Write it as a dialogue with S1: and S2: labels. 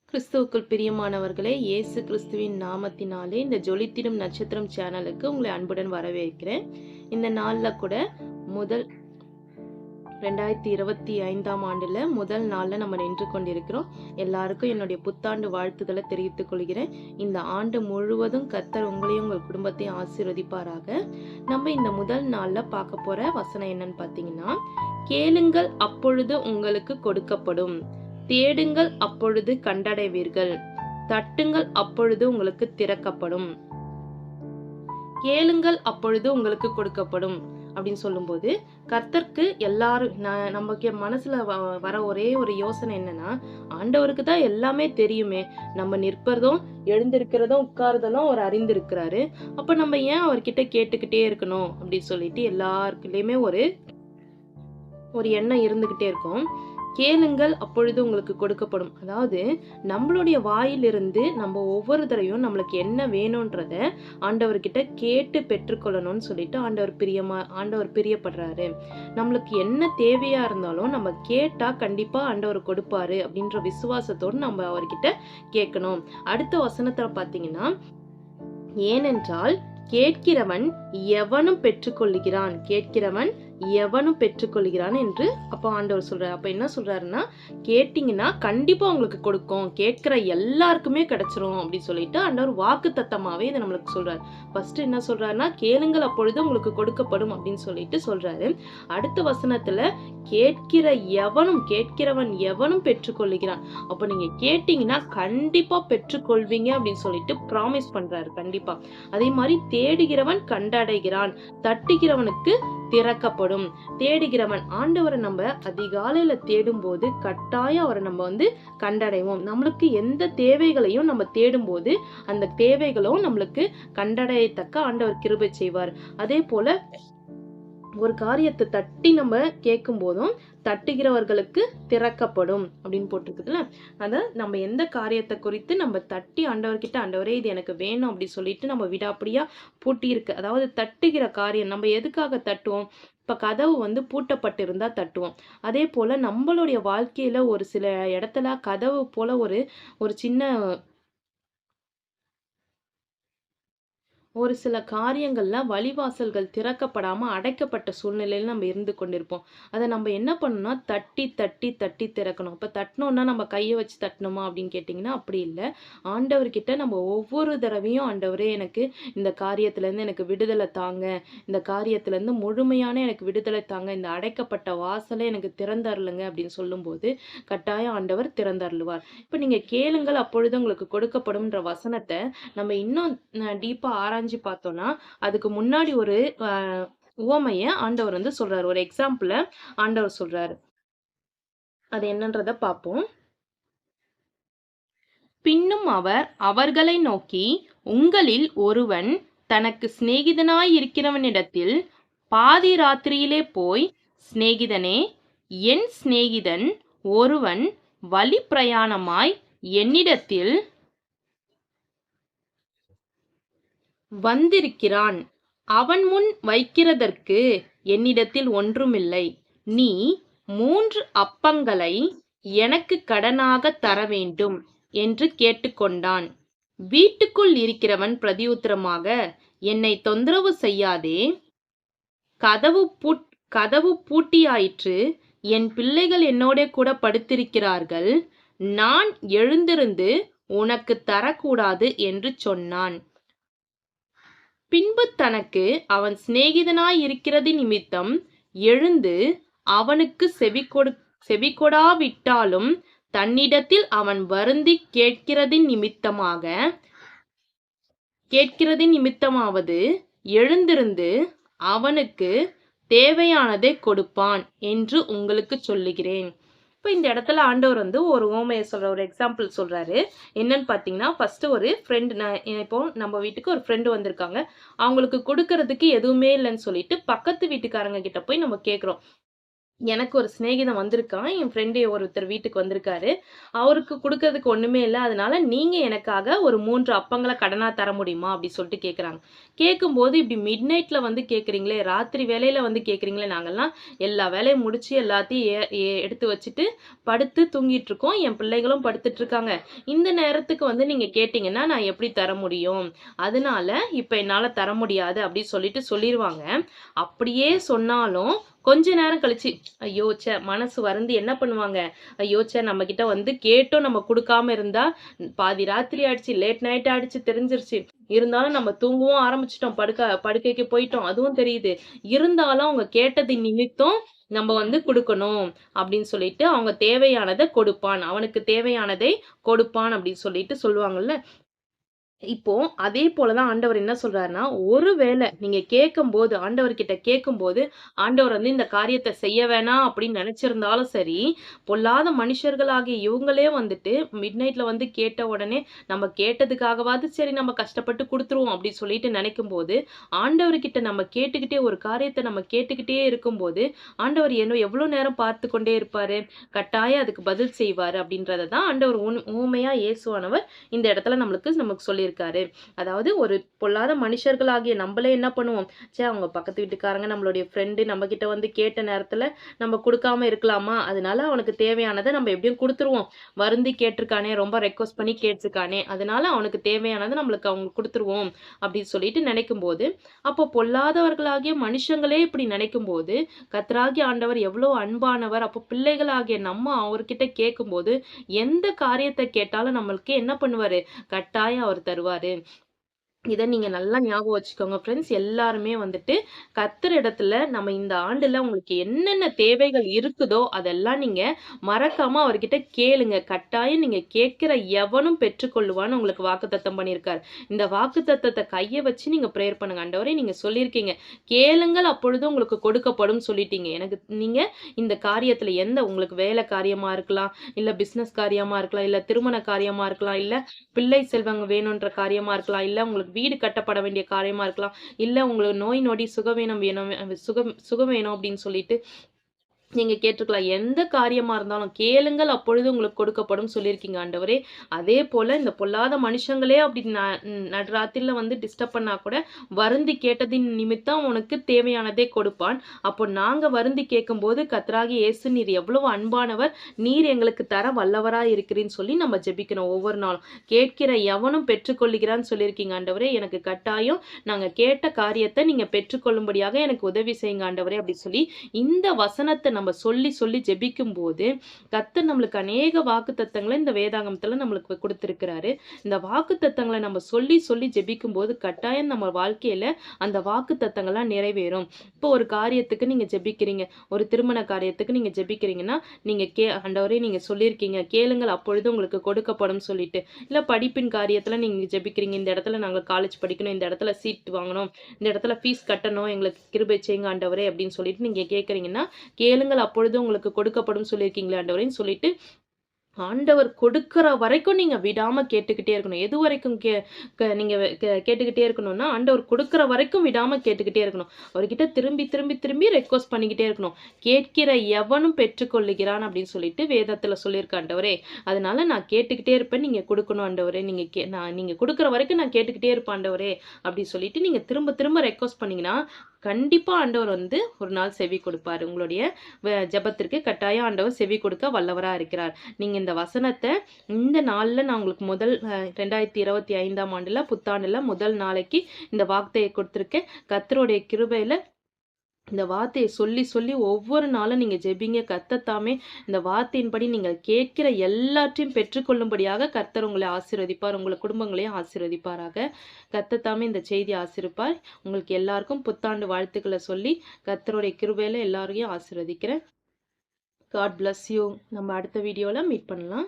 S1: கிறிஸ்துவுக்குள் பிரியமானவர்களே, இயேசு கிறிஸ்துவின் நாமத்தினாலே இந்த ஜொலித்திடும் நட்சத்திரம் சேனலுக்கு உங்களை அன்புடன் வரவேற்கிறேன். இந்த நாளில் கூட முதல் 2025ஆம் ஆண்டுல முதல் நாளில் நம்ம நின்று கொண்டிருக்கிறோம். எல்லாருக்கும் என்னுடைய புத்தாண்டு வாழ்த்துக்களை தெரிவித்துக் கொள்கிறேன். இந்த ஆண்டு முழுவதும் கர்த்தர் உங்களையும் உங்கள் குடும்பத்தையும் ஆசீர்வதிப்பாராக. நம்ம இந்த முதல் நாளில் பார்க்க போற வசனம் என்னன்னு பார்த்தீங்கன்னா, கேளுங்கள் அப்பொழுது உங்களுக்கு கொடுக்கப்படும், தேடுங்கள் அப்பொழுது கண்டடைவீர்கள், தட்டுங்கள் அப்பொழுது உங்களுக்கு திறக்கப்படும். கேளுங்கள் அப்பொழுது உங்களுக்கு கொடுக்கப்படும் அப்படின்னு சொல்லும்போது, கர்த்தருக்கு எல்லாரும் நமக்கு மனசுல வர ஒரே ஒரு யோசனை என்னன்னா, ஆண்டவருக்கு தான் எல்லாமே தெரியுமே, நம்ம நிற்பதும் எழுந்திருக்கிறதும் உட்கார்றதும் அவர் அறிந்திருக்கிறாரு. அப்ப நம்ம ஏன் அவர்கிட்ட கேட்டுக்கிட்டே இருக்கணும் அப்படின்னு சொல்லிட்டு எல்லாருக்குள்ளயுமே ஒரு எண்ணம் இருந்துகிட்டே இருக்கும். கேளுங்கள் அப்பொழுது உங்களுக்கு கொடுக்கப்படும். அதாவது நம்மளுடைய வாயிலிருந்து நம்ம ஒவ்வொரு தடவையும் நம்மளுக்கு என்ன வேணும்ன்றத ஆண்டவர்கிட்ட கேட்டு பெற்றுக்கொள்ளணும்னு சொல்லிட்டு ஆண்டவர் பிரியப்படுறாரு. நம்மளுக்கு என்ன தேவையா இருந்தாலும் நம்ம கேட்டா கண்டிப்பா ஆண்டவர் கொடுப்பாரு அப்படின்ற விசுவாசத்தோடு நம்ம அவர்கிட்ட கேட்கணும். அடுத்த வசனத்துல பாத்தீங்கன்னா, ஏனென்றால் கேட்கிறவன் எவனும் பெற்றுக்கொள்கிறான், கேட்கிறவன் எவனும் பெற்றுக்கொள்கிறான் என்று அப்போ ஆண்டவர் சொல்றாரு. அப்ப என்ன சொல்றாருன்னா, கேட்டீங்கன்னா கண்டிப்பா உங்களுக்கு கொடுக்கும், கேட்கிற எல்லாருக்குமே கிடைச்சிரும் அப்படின்னு சொல்லிட்டு ஆண்டவர் வாக்கு தத்தமாவே இதை நம்மளுக்கு சொல்றாரு. ஃபர்ஸ்ட் என்ன சொல்றாருன்னா, கேளுங்கள் அப்பொழுது உங்களுக்கு கொடுக்கப்படும் அப்படின்னு சொல்லிட்டு சொல்றாரு. அடுத்த வசனத்துல கேட்கிறவன் எவனும் பெற்றுக்கொள்கிறான். அப்ப நீங்க கேட்டீங்கன்னா கண்டிப்பா பெற்றுக்கொள்வீங்க அப்படின்னு சொல்லிட்டு ப்ராமிஸ் பண்றாரு. கண்டிப்பா. அதே மாதிரி தேடுகிறவன் கண்டடைகிறான், தட்டுகிறவனுக்கு திறக்கப்படும். தேடுகிறவன், ஆண்டவரை நம்ம அதிகாலையில தேடும் போது கட்டாயம் அவரை நம்ம கண்டடைவோம். நம்மளுக்கு எந்த தேவைகளையும் நம்ம தேடும் போது அந்த தேவைகளும் நம்மளுக்கு கண்டடையத்தக்க ஆண்டவர் கிருபை செய்வார். அதே போல ஒரு காரியத்தை தட்டி நம்ம கேட்கும் போதும் தட்டுகிறவர்களுக்கு திறக்கப்படும் அப்படின்னு போட்டிருக்குதுல்ல. அத நம்ம எந்த காரியத்தை குறித்து நம்ம தட்டி ஆண்டவர்கிட்ட, ஆண்டவரே இது எனக்கு வேணும் அப்படி சொல்லிட்டு நம்ம விடாப்படியா பூட்டி இருக்கு. அதாவது தட்டுகிற காரியம் நம்ம எதுக்காக தட்டுவோம்? இப்ப கதவு பூட்டப்பட்டு இருந்தா தட்டுவோம். அதே போல நம்மளுடைய வாழ்க்கையில ஒரு சில இடத்துல கதவு போல ஒரு சின்ன ஒரு சில காரியங்கள்ல வழிவாசல்கள் திறக்கப்படாம அடைக்கப்பட்ட சூழ்நிலையில நம்ம இருந்து கொண்டிருப்போம். அதை நம்ம என்ன பண்ணணும்னா தட்டி தட்டி தட்டி திறக்கணும். இப்ப தட்டணும்னா நம்ம கையை வச்சு தட்டணுமா அப்படின்னு கேட்டிங்கன்னா அப்படி இல்லை. ஆண்டவர்கிட்ட நம்ம ஒவ்வொரு தடவையும், ஆண்டவரே எனக்கு இந்த காரியத்திலேருந்து எனக்கு விடுதலை தாங்க, இந்த காரியத்திலேருந்து முழுமையான எனக்கு விடுதலை தாங்க, இந்த அடைக்கப்பட்ட வாசலை எனக்கு திறந்தருளுங்க அப்படின்னு சொல்லும்போது கட்டாயம் ஆண்டவர் திறந்தருளுவார். இப்ப நீங்க கேளுங்கள் அப்பொழுது உங்களுக்கு கொடுக்கப்படும்ன்ற வசனத்தை நம்ம இன்னும் டீப்பா ஆராய்ஞ்சு பார்த்தோம்னா, அதுக்கு முன்னாடி ஒரு உவமைய ஆண்டவர் சொல்றாரு. ஒரு எக்ஸாம்பிள ஆண்டவர் சொல்றாரு. அது என்னன்றத பார்ப்போம். பின்னும் அவர் அவர்களை நோக்கி, உங்களில் ஒருவன் தனக்கு சிநேகிதனாய் இருக்கிறவனிடத்தில் பாதி ராத்திரியிலே போய், சிநேகிதனே, என் சிநேகிதன் ஒருவன் வழி பிரயாணமாய் என்னிடத்தில் வந்திருக்கிறான், அவன் முன் வைக்கிறதற்கு என்னிடத்தில் ஒன்றுமில்லை, நீ 3 அப்பங்களை எனக்கு கடனாக தர வேண்டும் என்று கேட்டுக்கொண்டான். வீட்டுக்குள் இருக்கிறவன் பிரதியுத்தரமாக, என்னை தொந்தரவு செய்யாதே, கதவு பூட்டியாயிற்று, என் பிள்ளைகள் என்னோட கூட படுத்திருக்கிறார்கள், நான் எழுந்திருந்து உனக்கு தரக்கூடாது என்று சொன்னான். பின்பு தனக்கு அவன் சிநேகிதனாய் இருக்கிறது நிமித்தம் எழுந்து அவனுக்கு செவிகொடாவிட்டாலும் தன்னிடத்தில் அவன் வருந்தி கேட்கிறதின் நிமித்தமாவது எழுந்திருந்து அவனுக்கு தேவையானதை கொடுப்பான் என்று உங்களுக்கு சொல்லுகிறேன். இப்போ இந்த இடத்துல ஆண்டவர் ஒரு ஓமையை ஒரு எக்ஸாம்பிள் சொல்றாரு. என்னன்னு பார்த்தீங்கன்னா, ஃபர்ஸ்ட் ஒரு ஃப்ரெண்டு, இப்போ நம்ம வீட்டுக்கு ஒரு ஃப்ரெண்டு வந்திருக்காங்க. அவங்களுக்கு கொடுக்கறதுக்கு எதுவுமே இல்லைன்னு சொல்லிட்டு பக்கத்து வீட்டுக்காரங்க கிட்ட போய் நம்ம கேட்குறோம். எனக்கு ஒரு சிநேகிதன் வந்திருக்கான். என் ஃப்ரெண்டு ஒருத்தர் வீட்டுக்கு வந்திருக்காரு. அவருக்கு குடுக்கறதுக்கு ஒண்ணுமே இல்ல. அதனால நீங்க எனக்காக ஒரு 3 அப்பங்கள கடனா தர முடியுமா? அப்டி சொல்லிட்டு கேட்குறாங்க. கேட்கும்போது இப்டி மிட் நைட்ல வந்து கேட்குறீங்களே, ராத்திரி வேளையில வந்து கேட்குறீங்களே, நாங்கலாம் எல்லா வேலையும் முடிச்சு எல்லாத்தையும் எடுத்து வச்சுட்டு படுத்து தூங்கிட்டு இருக்கோம். என் பிள்ளைகளும் படுத்துட்டு இருக்காங்க. இந்த நேரத்துக்கு வந்து நீங்க கேட்டீங்கன்னா, நான் எப்படி தர முடியும்? அதனால இப்ப என்னால தர முடியாது அப்டி சொல்லிட்டு சொல்லிருவாங்க. அப்படியே சொன்னாலும் கொஞ்ச நேரம் கழிச்சு, ஐயோ! மனசு வருந்தி என்ன பண்ணுவாங்க? ஐயோ! நம்மகிட்ட வந்து கேட்டும் நம்ம குடுக்காம இருந்தா, பாதி ராத்திரி ஆயிடுச்சு, லேட் நைட் ஆயிடுச்சு தெரிஞ்சிருச்சு. இருந்தாலும் நம்ம தூங்கவும் ஆரம்பிச்சுட்டோம். படுக்கைக்கு போயிட்டோம். அதுவும் தெரியுது. இருந்தாலும் அவங்க கேட்டது நிமித்தம் நம்ம வந்து குடுக்கணும் அப்படின்னு சொல்லிட்டு, அவங்க தேவையானத கொடுப்பான். அவனுக்கு தேவையானதை கொடுப்பான் அப்படின்னு சொல்லிட்டு சொல்லுவாங்கல்ல. இப்போ அதே போல தான் ஆண்டவர் என்ன சொல்றாருன்னா, ஒரு வேள நீங்க கேட்கும்போது, ஆண்டவர்கிட்ட கேட்கும்போது, ஆண்டவர் வந்து இந்த காரியத்த செய்ய வேணாம் அப்படின்னு நெனச்சிருந்தாலும் சரி, பொல்லாத மனுஷர்களாகிய இவங்களே வந்துட்டு மிட்நைட்ல வந்து கேட்ட உடனே, நம்ம கேட்டதுக்காகவாவது சரி நம்ம கஷ்டப்பட்டு குடுத்துருவோம் அப்படி சொல்லிட்டு நெனைக்கும்போது, ஆண்டவர்கிட்ட நம்ம கேட்டுக்கிட்டே ஒரு காரியத்த நம்ம கேட்டுக்கிட்டே இருக்கும்போது, ஆண்டவர் எவ்வளோ நேரம் பார்த்து கொண்டே இருப்பாரு? கட்டாயம் அதுக்கு பதில் செய்வாரு அப்படின்றத தான் ஆண்டவர் ஊமையா இயேசுவானவர் இந்த இடத்துல நமக்கு சொல்லியிருக்காரு. அதாவது ஒரு பொல்லாத மனுஷர்களாகிய நம்பளே என்ன பண்ணுவோம்? அவங்க பக்கத்து வீட்டுக்காரங்க நம்மளுடைய ஃப்ரெண்டு நம்மகிட்ட வந்து கேட்ட நேரத்துல நம்ம குடுக்காம இருக்கலாமா? அதனால அவனுக்கு தேவையானத நம்ம எப்படியும் குடுத்துருவோம். வருந்தி கேட்டிருக்கானே, ரொம்ப ரெக்வெஸ்ட் பண்ணி கேட்டிருக்கானே, அதனால அவனுக்கு தேவையானத நம்மளுக்கு அவங்க குடுத்துருவோம் அப்படின்னு சொல்லிட்டு நினைக்கும்போது, அப்போ பொல்லாதவர்களாகிய மனுஷங்களே இப்படி நினைக்கும்போது, கர்த்தராகிய ஆண்டவர் எவ்வளோ அன்பானவர். அப்போ பிள்ளைகளாகிய நம்ம அவர்கிட்ட கேட்கும்போது, எந்த காரியத்த கேட்டாலும் நம்மளுக்கு என்ன பண்ணுவாரு? கட்டாயம் அவர் தருவாரு. இத நீங்க நல்லா ஞாபகம் வச்சுக்கோங்க ஃப்ரெண்ட்ஸ். எல்லாருமே வந்துட்டு கர்த்தர் இடத்துல நம்ம இந்த ஆண்டுல உங்களுக்கு என்னென்ன தேவைகள் இருக்குதோ, அதெல்லாம் நீங்க மறக்காம அவர்கிட்ட கேளுங்க. கட்டாயம் நீங்க கேட்கிற எவனும் பெற்றுக்கொள்ளுவான்னு உங்களுக்கு வாக்குத்தத்தம் பண்ணியிருக்காரு. இந்த வாக்குத்தத்தத்த கைய வச்சு நீங்க பிரேயர் பண்ணுங்க. ஆண்டவரே நீங்க சொல்லியிருக்கீங்க. கேளுங்கள் அப்பொழுது உங்களுக்கு கொடுக்கப்படும் சொல்லிட்டீங்க. எனக்கு நீங்க இந்த காரியத்துல எந்த உங்களுக்கு வேலை காரியமா இருக்கலாம், இல்ல பிசினஸ் காரியமா இருக்கலாம், இல்ல திருமண காரியமா இருக்கலாம், இல்ல பிள்ளை செல்வங்க வேணுன்ற காரியமா இருக்கலாம். இல்ல உங்களுக்கு வீடு கட்டப்பட வேண்டிய காரியமா இருக்கலாம். இல்ல உங்களுக்கு நோய் நொடி சுகவீனம் வேணும் சுகம் வேணும் அப்படின்னு சொல்லிட்டு நீங்க கேட்டுருக்கலாம். எந்த காரியமா இருந்தாலும் கேளுங்கள் அப்பொழுது உங்களுக்கு கொடுக்கப்படும் சொல்லியிருக்கீங்க ஆண்டவரே. அதே போல இந்த பொல்லாத மனுஷங்களே அப்படி நடுராத்திரில வந்து டிஸ்டர்ப் பண்ணா கூட வருந்தி கேட்டதின் நிமித்தம் உனக்கு தேவையானதே கொடுப்பான். அப்போ நாங்க வருந்தி கேட்கும்போது கர்த்தராகிய இயேசு நீர் எவ்வளவு அன்பானவர், நீர் எங்களுக்கு தர வல்லவராய் இருக்கிறீன்னு சொல்லி நம்ம ஜெபிக்கணும் ஒவ்வொரு நாளும். கேட்கிற எவனும் பெற்றுக்கொள்ளுகிறான்னு சொல்லியிருக்கீங்க ஆண்டவரே. எனக்கு கட்டாயம் நாங்க கேட்ட காரியத்த நீங்க பெற்றுக்கொள்ளும்படியாக எனக்கு உதவி செய்யுங்க ஆண்டவரே அப்படி சொல்லி இந்த வசனத்த நம்ம சொல்லி சொல்லி ஜெபிக்கும்போது, கர்த்தர் நம்மளுக்கு அநேக வாக்குத்தத்தங்கள இந்த வேதாகமத்துல நம்மளுக்கு குடுத்திருக்கிறாரு. இந்த வாக்குத்தத்தங்கள நம்ம சொல்லி சொல்லி ஜெபிக்கும்போது, கட்டாயம் நம்ம வாழ்க்கையில அந்த வாக்குத்தத்தங்கள்லாம் நிறைவேறும். இப்போ ஒரு காரியத்துக்கு நீங்க ஜெபிக்கிறீங்க. ஒரு திருமண காரியத்துக்கு நீங்க ஜெபிக்கிறீங்கன்னா, நீங்க ஆண்டவரே நீங்க சொல்லியிருக்கீங்க. கேளுங்கள் அப்பொழுது உங்களுக்கு கொடுக்கப்படும் சொல்லிட்டு. இல்ல படிப்பின் காரியத்துல நீங்க ஜெபிக்கிறீங்க. இந்த இடத்துல நாங்க காலேஜ் படிக்கணும். இந்த இடத்துல சீட் வாங்கணும். இந்த இடத்துல ஃபீஸ் கட்டணும். எங்களுக்கு கிருபை செய்யுங்க ஆண்டவரே அப்படின்னு சொல்லிட்டு நீங்க கேட்கிறீங்கன்னா, கேளுங்கள் அப்பொழுது உங்களுக்கு கொடுக்கப்படும் சொல்லியிருக்கீங்களே ஆண்டவரேன்னு சொல்லிட்டு ஆண்டவர் கொடுக்கிற வரைக்கும் நீங்க விடாம கேட்டுக்கிட்டே இருக்கணும். எது வரைக்கும் நீங்க கேட்டுக்கிட்டே இருக்கணும்னா, ஆண்டவர் கொடுக்கிற வரைக்கும் விடாம கேட்டுக்கிட்டே இருக்கணும். அவர்கிட்ட திரும்பி திரும்பி திரும்பி ரெக்வெஸ்ட் பண்ணிக்கிட்டே இருக்கணும். கேட்கிற எவனும் பெற்றுக்கொள்ளுகிறான் அப்படின்னு சொல்லிட்டு வேதத்துல சொல்லியிருக்கு ஆண்டவரே. அதனால நான் கேட்டுக்கிட்டே இருப்பேன். நீங்க கொடுக்கணும் ஆண்டவரே. நீங்க கொடுக்கிற வரைக்கும் நான் கேட்டுக்கிட்டே இருப்பேன் ஆண்டவரே அப்படின்னு சொல்லிட்டு நீங்க திரும்ப திரும்ப ரெக்வெஸ்ட் பண்ணீங்கன்னா, கண்டிப்பா ஆண்டவர் வந்து ஒரு நாள் செவி கொடுப்பாரு. உங்களுடைய ஜெபத்திற்கு கட்டாயம் ஆண்டவர் செவி கொடுக்க வல்லவரா இருக்கிறார். நீங்க இந்த வசனத்த இந்த நாள்ல நான் உங்களுக்கு முதல் 2025ஆம் ஆண்டுல புத்தாண்டுல முதல் நாளைக்கு இந்த வார்த்தையை கொடுத்திருக்கேன். கர்த்தருடைய கிருபையில இந்த வார்த்தைய சொல்லி சொல்லி ஒவ்வொரு நாளும் நீங்க ஜெபிங்க. கர்த்தர் தாமே இந்த வார்த்தையின்படி நீங்கள் கேட்கிற எல்லாற்றையும் பெற்றுக்கொள்ளும்படியாக கர்த்தர் உங்களை ஆசீர்வதிப்பார். உங்கள் குடும்பங்களையும் ஆசீர்வதிப்பாராக. கர்த்தர் தாமே இந்த செய்தியை ஆசீர்வதிப்பார். உங்களுக்கு எல்லாருக்கும் புத்தாண்டு வாழ்த்துக்களை சொல்லி கர்த்தருடைய கிருபையில எல்லாரையும் ஆசீர்வதிக்கிறேன். God bless you. நம்ம அடுத்த வீடியோல மீட் பண்ணலாம்.